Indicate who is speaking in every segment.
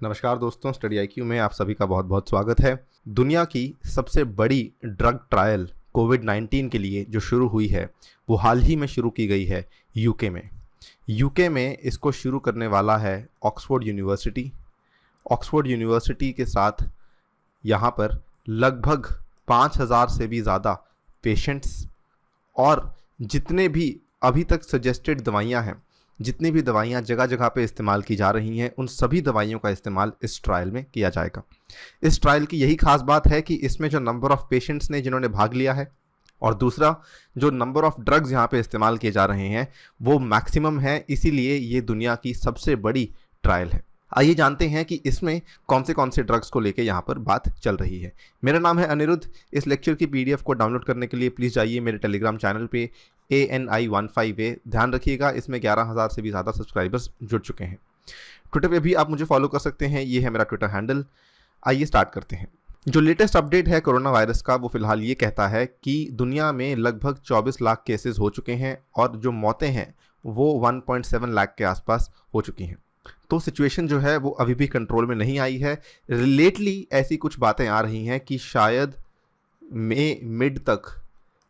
Speaker 1: नमस्कार दोस्तों, study IQ में आप सभी का बहुत बहुत स्वागत है। दुनिया की सबसे बड़ी ड्रग ट्रायल कोविड-19 के लिए जो शुरू हुई है वो हाल ही में शुरू की गई है यूके में। यूके में इसको शुरू करने वाला है ऑक्सफोर्ड यूनिवर्सिटी। ऑक्सफोर्ड यूनिवर्सिटी के साथ यहाँ पर लगभग 5000 से भी ज़्यादा पेशेंट्स और जितने भी अभी तक सजेस्टेड दवाइयाँ हैं, जितनी भी दवाइयाँ जगह जगह पे इस्तेमाल की जा रही हैं, उन सभी दवाइयों का इस्तेमाल इस ट्रायल में किया जाएगा। इस ट्रायल की यही खास बात है कि इसमें जो नंबर ऑफ़ पेशेंट्स ने जिन्होंने भाग लिया है और दूसरा जो नंबर ऑफ़ ड्रग्स यहाँ पे इस्तेमाल किए जा रहे हैं वो मैक्सिमम है, इसीलिए ये दुनिया की सबसे बड़ी ट्रायल है। आइए जानते हैं कि इसमें कौन से ड्रग्स को लेके यहाँ पर बात चल रही है। मेरा नाम है अनिरुद्ध। इस लेक्चर की पीडीएफ को डाउनलोड करने के लिए प्लीज़ जाइए मेरे टेलीग्राम चैनल पे ANI15A। ध्यान रखिएगा, इसमें 11,000 से भी ज़्यादा सब्सक्राइबर्स जुड़ चुके हैं। ट्विटर पे भी आप मुझे फॉलो कर सकते हैं, ये है मेरा ट्विटर हैंडल। आइए स्टार्ट करते हैं। जो लेटेस्ट अपडेट है कोरोना वायरस का वो फिलहाल ये कहता है कि दुनिया में लगभग 24 लाख केसेस हो चुके हैं और जो मौतें हैं वो 1.7 लाख के आसपास हो चुकी हैं। तो सिचुएशन जो है वो अभी भी कंट्रोल में नहीं आई है। रिलेटली ऐसी कुछ बातें आ रही हैं कि शायद मई मिड तक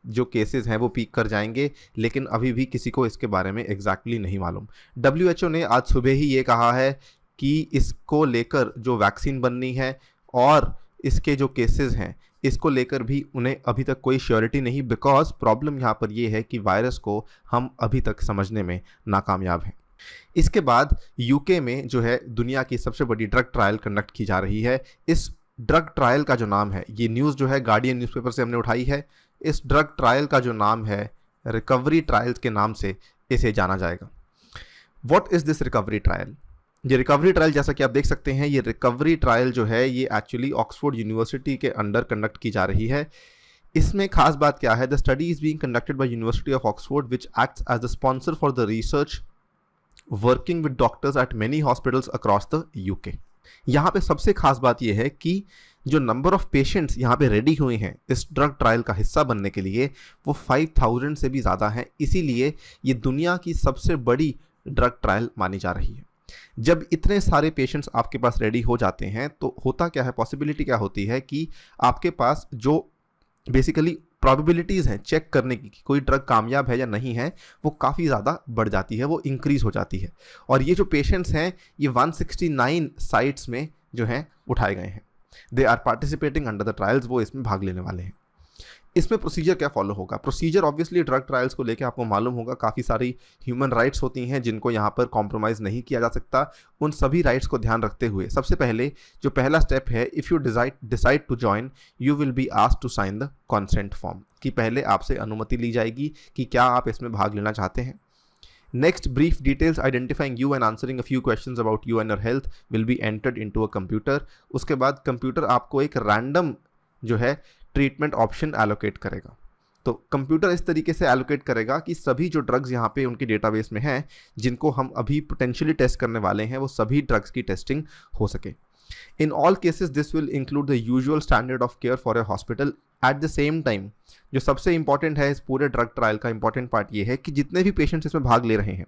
Speaker 1: जो केसेस हैं वो पीक कर जाएंगे, लेकिन अभी भी किसी को इसके बारे में एग्जैक्टली नहीं मालूम। WHO ने आज सुबह ही ये कहा है कि इसको लेकर जो वैक्सीन बननी है और इसके जो केसेस हैं इसको लेकर भी उन्हें अभी तक कोई श्योरिटी नहीं, बिकॉज प्रॉब्लम यहाँ पर ये है कि वायरस को हम अभी तक समझने में नाकामयाब हैं। इसके बाद यूके में जो है दुनिया की सबसे बड़ी ड्रग ट्रायल कंडक्ट की जा रही है। इस ड्रग ट्रायल का जो नाम है, ये न्यूज़ जो है गार्डियन न्यूज़पेपर से हमने उठाई है। इस ड्रग ट्रायल का जो नाम है रिकवरी ट्रायल्स के नाम से इसे जाना जाएगा। What is this recovery trial? ये रिकवरी ट्रायल जैसा कि आप देख सकते हैं, ये रिकवरी ट्रायल जो है ये एक्चुअली ऑक्सफोर्ड यूनिवर्सिटी के अंडर कंडक्ट की जा रही है। इसमें खास बात क्या है? The study is being conducted by university of Oxford which acts as the sponsor for the research working with doctors at many hospitals across the UK. यहाँ पे सबसे खास बात यह है कि जो नंबर ऑफ पेशेंट्स यहाँ पे रेडी हुए हैं इस ड्रग ट्रायल का हिस्सा बनने के लिए वो 5000 से भी ज़्यादा हैं, इसीलिए ये दुनिया की सबसे बड़ी ड्रग ट्रायल मानी जा रही है। जब इतने सारे पेशेंट्स आपके पास रेडी हो जाते हैं तो होता क्या है, पॉसिबिलिटी क्या होती है कि आपके पास जो बेसिकली प्रोबेबिलिटीज़ हैं चेक करने की कि कोई ड्रग कामयाब है या नहीं है वो काफ़ी ज़्यादा बढ़ जाती है, वो इंक्रीज़ हो जाती है। और ये जो पेशेंट्स हैं ये 169 साइट्स में जो हैं उठाए गए हैं। They are participating under the trials, वो इसमें भाग लेने वाले हैं। इसमें प्रोसीजर क्या फॉलो होगा? प्रोसीजर ऑब्वियसली ड्रग ट्रायल्स को लेकर आपको मालूम होगा काफ़ी सारी ह्यूमन राइट्स होती हैं जिनको यहाँ पर कॉम्प्रोमाइज़ नहीं किया जा सकता। उन सभी राइट्स को ध्यान रखते हुए सबसे पहले जो पहला स्टेप है, if you decide to join you will be asked to sign the consent form, कि पहले आपसे अनुमति ली जाएगी कि क्या आप इसमें भाग लेना चाहते हैं। Next, brief details identifying you and answering a few questions about you and your health will be entered into a computer। उसके बाद कंप्यूटर आपको एक रैंडम जो है ट्रीटमेंट ऑप्शन एलोकेट करेगा। तो कंप्यूटर इस तरीके से एलोकेट करेगा कि सभी जो ड्रग्स यहाँ पे उनके डेटाबेस में हैं जिनको हम अभी पोटेंशियली टेस्ट करने वाले हैं वो सभी ड्रग्स की टेस्टिंग हो सके। In all cases this will include the usual standard of care for a hospital। at the same time जो सबसे इंपॉर्टेंट है इस पूरे ड्रग ट्रायल का इंपॉर्टेंट पार्ट ये है कि जितने भी पेशेंट्स इसमें भाग ले रहे हैं,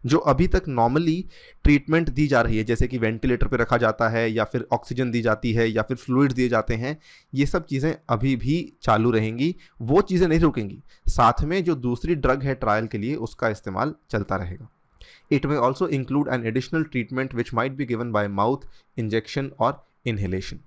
Speaker 1: जो अभी तक नॉर्मली ट्रीटमेंट दी जा रही है जैसे कि वेंटिलेटर पे रखा जाता है या फिर ऑक्सीजन दी जाती है या फिर फ्लूइड्स दिए जाते हैं, ये सब चीज़ें अभी भी चालू रहेंगी, वो चीज़ें नहीं रुकेंगी। साथ में जो दूसरी ड्रग है ट्रायल के लिए उसका इस्तेमाल चलता रहेगा। It may also include an additional treatment which might be given by mouth, injection और inhalation।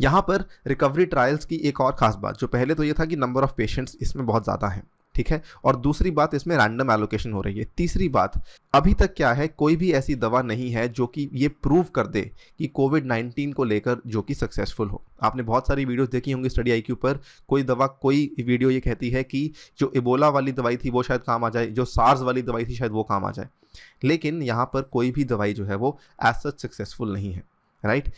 Speaker 1: यहाँ पर रिकवरी ट्रायल्स की एक और ख़ास बात, जो पहले तो ये था कि नंबर ऑफ़ पेशेंट्स इसमें बहुत ज़्यादा हैं, ठीक है, और दूसरी बात इसमें रैंडम एलोकेशन हो रही है। तीसरी बात, अभी तक क्या है, कोई भी ऐसी दवा नहीं है जो कि ये प्रूव कर दे कि कोविड-19 को लेकर जो कि सक्सेसफुल हो। आपने बहुत सारी वीडियोस देखी होंगी स्टडी आईक्यू पर, कोई वीडियो ये कहती है कि जो इबोला वाली दवाई थी वो शायद काम आ जाए, जो सार्स वाली दवाई थी शायद वो काम आ जाए, लेकिन यहाँ पर कोई भी दवाई जो है वो एज सच सक्सेसफुल नहीं है, right.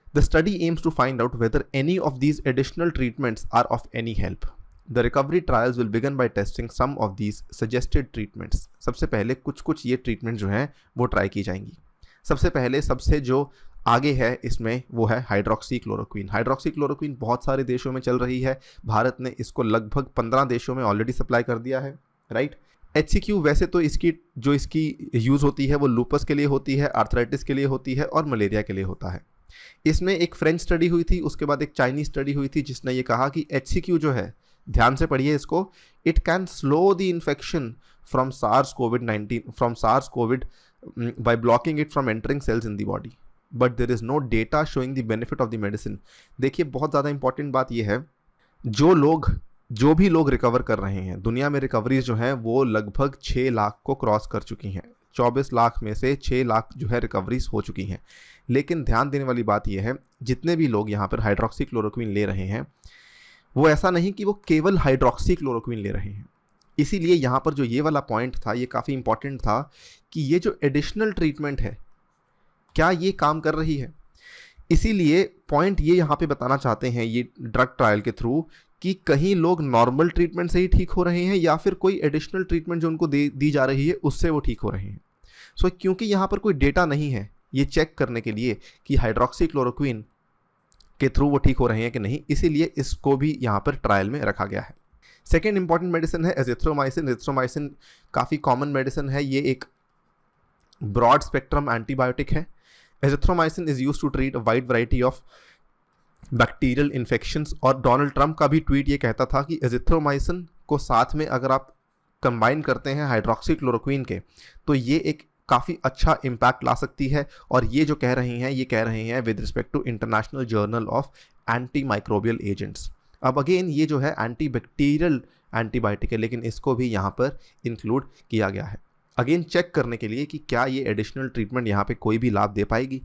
Speaker 1: The study aims to find out whether any of these additional treatments are of any help। The recovery trials will begin by testing some of these suggested treatments। सबसे पहले कुछ ये treatment जो हैं वो try की जाएंगी। सबसे पहले सबसे जो आगे है इसमें वो है हाइड्रोक्सी क्लोरोक्वीन। हाइड्रोक्सी क्लोरोक्वीन बहुत सारे देशों में चल रही है, भारत ने इसको लगभग 15 देशों में ऑलरेडी सप्लाई कर दिया है, राइट। HCQ वैसे तो इसकी यूज़ होती है वो लूपस के लिए होती है, आर्थराइटिस के लिए होती है और मलेरिया के लिए होता है। इसमें एक फ्रेंच स्टडी हुई थी, उसके बाद एक चाइनीज स्टडी हुई थी जिसने ये कहा कि HCQ जो है, ध्यान से पढ़िए इसको, it can slow the infection from SARS Covid by blocking it from entering cells in the body, but there is no data showing the benefit of the medicine। देखिए बहुत ज़्यादा इंपॉर्टेंट बात यह है, जो भी लोग रिकवर कर रहे हैं, दुनिया में रिकवरीज जो हैं वो लगभग 6 लाख को क्रॉस कर चुकी हैं। 24 लाख में से 6 लाख जो है रिकवरीज हो चुकी हैं। लेकिन ध्यान देने वाली बात यह है, जितने भी लोग यहाँ पर हाइड्रोक्सी क्लोरोक्विन ले रहे हैं, वो ऐसा नहीं कि वो केवल हाइड्रोक्सी क्लोरोक्विन ले रहे हैं। इसीलिए यहाँ पर जो ये वाला पॉइंट था ये काफ़ी इंपॉर्टेंट था कि ये जो एडिशनल ट्रीटमेंट है क्या ये काम कर रही है। इसीलिए पॉइंट ये यहाँ पे बताना चाहते हैं ये ड्रग ट्रायल के थ्रू कि कहीं लोग नॉर्मल ट्रीटमेंट से ही ठीक हो रहे हैं या फिर कोई एडिशनल ट्रीटमेंट जो उनको दी जा रही है उससे वो ठीक हो रहे हैं। सो क्योंकि यहाँ पर कोई डेटा नहीं है ये चेक करने के लिए कि हाइड्रोक्सी क्लोरोक्विन के थ्रू वो ठीक हो रहे हैं कि नहीं, इसीलिए इसको भी यहाँ पर ट्रायल में रखा गया है। सेकेंड इंपॉर्टेंट मेडिसिन है एजिथ्रोमाइसिन। एजिथ्रोमाइसिन काफ़ी कॉमन मेडिसिन है, ये एक ब्रॉड स्पेक्ट्रम एंटीबायोटिक है। Azithromycin is use to treat a wide variety of bacterial infections, और डोनाल्ड ट्रंप का भी ट्वीट ये कहता था कि एजिथ्रोमाइसिन को साथ में अगर आप कंबाइन करते हैं हाइड्रोक्सी क्लोरोक्विन के तो ये एक काफ़ी अच्छा इम्पैक्ट ला सकती है। और ये जो कह रहे हैं with respect to international journal of anti microbial agents. अब अगेन ये जो है एंटी बैक्टीरियल एंटीबायोटिक है, लेकिन इसको भी यहाँ पर इंक्लूड किया गया है अगेन चेक करने के लिए कि क्या ये एडिशनल ट्रीटमेंट यहाँ पे कोई भी लाभ दे पाएगी।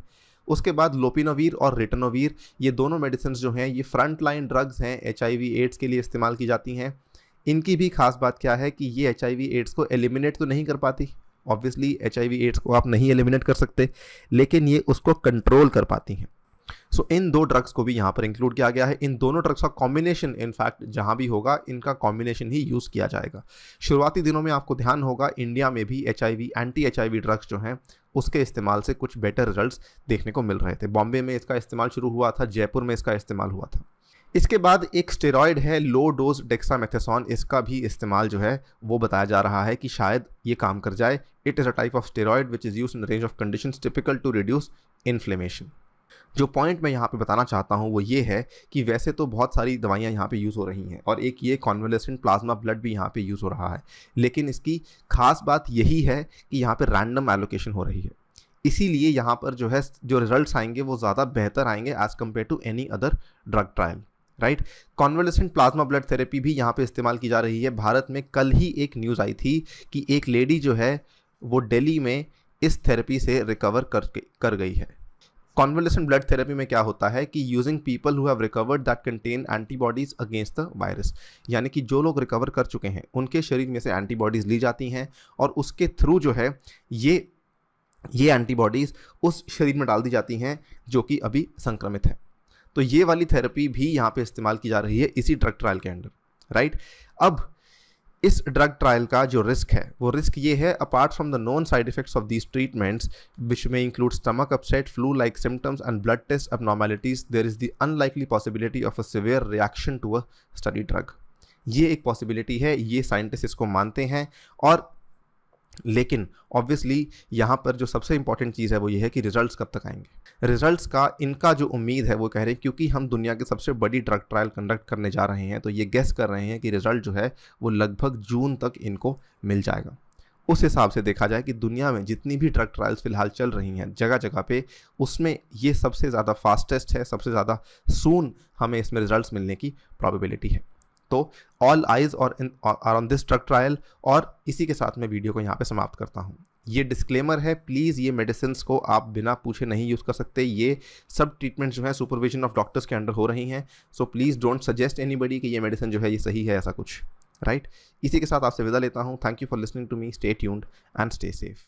Speaker 1: उसके बाद लोपिनोवीर और रिटनोवीर, ये दोनों मेडिसिन जो हैं ये फ्रंट लाइन ड्रग्स हैं, HIV एड्स के लिए इस्तेमाल की जाती हैं। इनकी भी खास बात क्या है कि ये HIV एड्स को एलिमिनेट तो नहीं कर पाती, ऑब्वियसली HIV एड्स को आप नहीं एलिमिनेट कर सकते, लेकिन ये उसको कंट्रोल कर पाती हैं। सो इन दो ड्रग्स को भी यहाँ पर इंक्लूड किया गया है। इन दोनों ड्रग्स का कॉम्बिनेशन इनफैक्ट जहाँ भी होगा इनका कॉम्बिनेशन ही यूज़ किया जाएगा। शुरुआती दिनों में आपको ध्यान होगा इंडिया में भी एंटी HIV ड्रग्स जो हैं उसके इस्तेमाल से कुछ बेटर रिजल्ट्स देखने को मिल रहे थे। बॉम्बे में इसका इस्तेमाल शुरू हुआ था, जयपुर में इसका इस्तेमाल हुआ था। इसके बाद एक स्टेरॉयड है लो डोज डेक्सामेथासोन, इसका भी इस्तेमाल जो है वो बताया जा रहा है कि शायद ये काम कर जाए। It is a type of steroid which is used in range of conditions typical to reduce inflammation. जो पॉइंट मैं यहाँ पे बताना चाहता हूँ वो ये है कि वैसे तो बहुत सारी दवाइयाँ यहाँ पे यूज़ हो रही हैं और एक ये कॉन्वलेसेंट प्लाज्मा ब्लड भी यहाँ पे यूज़ हो रहा है, लेकिन इसकी खास बात यही है कि यहाँ पे रैंडम एलोकेशन हो रही है। इसीलिए यहाँ पर जो है जो रिजल्ट्स आएंगे वो ज़्यादा बेहतर आएंगे as compare to any other drug trial, right. Convalescent plasma blood therapy भी यहाँ पे इस्तेमाल की जा रही है। भारत में कल ही एक न्यूज़ आई थी कि एक लेडी जो है वो दिल्ली में इस थेरेपी से रिकवर कर गई है। कॉन्वलेसेंट ब्लड थेरेपी में क्या होता है कि using people who have recovered that contain antibodies against the virus, यानी कि जो लोग रिकवर कर चुके हैं उनके शरीर में से एंटीबॉडीज़ ली जाती हैं और उसके थ्रू जो है ये एंटीबॉडीज़ उस शरीर में डाल दी जाती हैं जो कि अभी संक्रमित है। तो ये वाली थेरेपी भी यहाँ पे इस्तेमाल की जा रही है इसी ड्रग ट्रायल के अंडर, राइट। अब इस ड्रग ट्रायल का जो रिस्क है वो रिस्क ये है, apart from the known side effects of these treatments which में include stomach upset, flu like symptoms and blood test abnormalities, there is the unlikely possibility of a severe reaction to a study drug. ये एक possibility है, ये scientist इसको मानते हैं। और लेकिन ऑब्वियसली यहाँ पर जो सबसे इंपॉर्टेंट चीज़ है वो ये है कि रिजल्ट्स कब तक आएंगे। रिजल्ट्स का इनका जो उम्मीद है वो कह रहे हैं क्योंकि हम दुनिया की सबसे बड़ी ड्रग ट्रायल कंडक्ट करने जा रहे हैं तो ये गेस कर रहे हैं कि रिजल्ट जो है वो लगभग जून तक इनको मिल जाएगा। उस हिसाब से देखा जाए कि दुनिया में जितनी भी ड्रग ट्रायल्स फिलहाल चल रही हैं जगह जगह पे, उसमें ये सबसे ज़्यादा फास्टेस्ट है, सबसे ज़्यादा सून हमें इसमें रिजल्ट्स मिलने की प्रॉबिलिटी है। तो ऑल आइज और are on this drug trial. और इसी के साथ मैं वीडियो को यहाँ पे समाप्त करता हूँ। ये डिस्क्लेमर है, प्लीज़ ये मेडिसिन को आप बिना पूछे नहीं यूज़ कर सकते। ये सब ट्रीटमेंट जो है सुपरविजन ऑफ डॉक्टर्स के अंडर हो रही हैं। So please don't suggest anybody कि ये मेडिसिन जो है ये सही है, ऐसा कुछ, राइट। इसी के साथ आपसे विदा लेता हूँ। Thank you for listening to me. Stay tuned and stay safe.